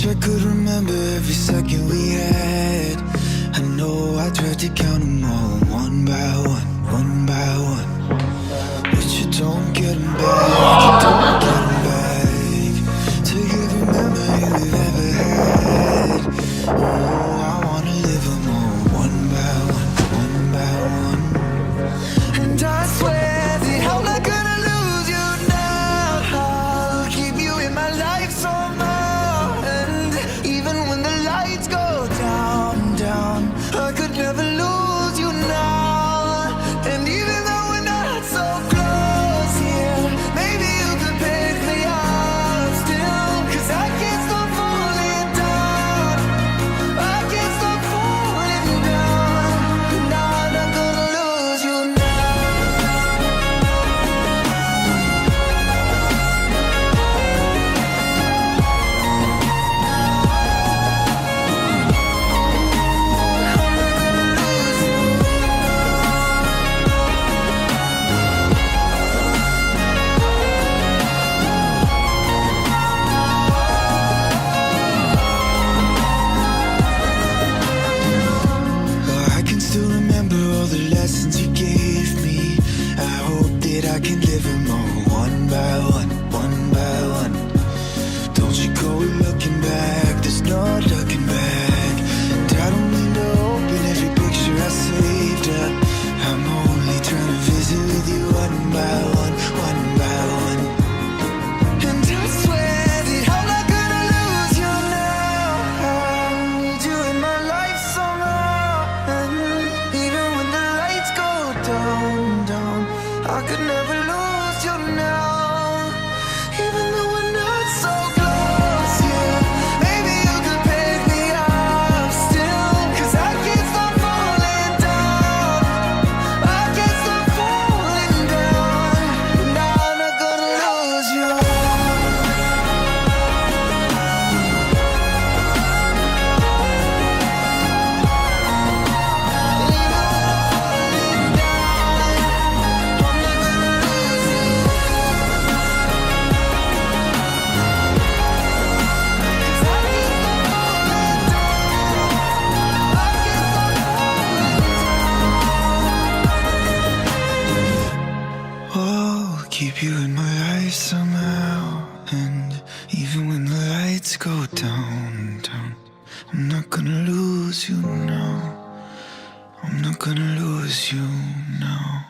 wish I could remember every second we had. I know I tried to count them all, one by one, one by one. But you don't get them back, you don't get them back. Take every memory we've ever had. Oh, I wanna live them all, one by one, one by one. And I swear that I'm not gonna lose you now. I'll keep you in my life somehow. And even when the lights go down, down, I could never lose you now. And even though we're not so close here, maybe you could pick me up still. 'Cause I can't stop falling down, I can't stop falling down. And I'm not gonna lose you now. I can still remember all the lessons you gave me. I hope that I can live them all, one by one, one by one. Don't you go looking back, there's no looking back. And I don't mean to open every picture I saved up. I'm only trying to visit with you one by one, one by one. And I swear that I'm not gonna lose you now. I need you in my life somehow. And even when the lights go down, down, I could never lose you now. Even though we're not so close, yeah, maybe you could pick me up still. 'Cause I can't stop falling down, I can't stop falling down. And I'm not gonna lose you. Oh, keep you in my eyes somehow. And even when the lights go down, down, I'm not gonna lose you now. I'm not gonna lose you now.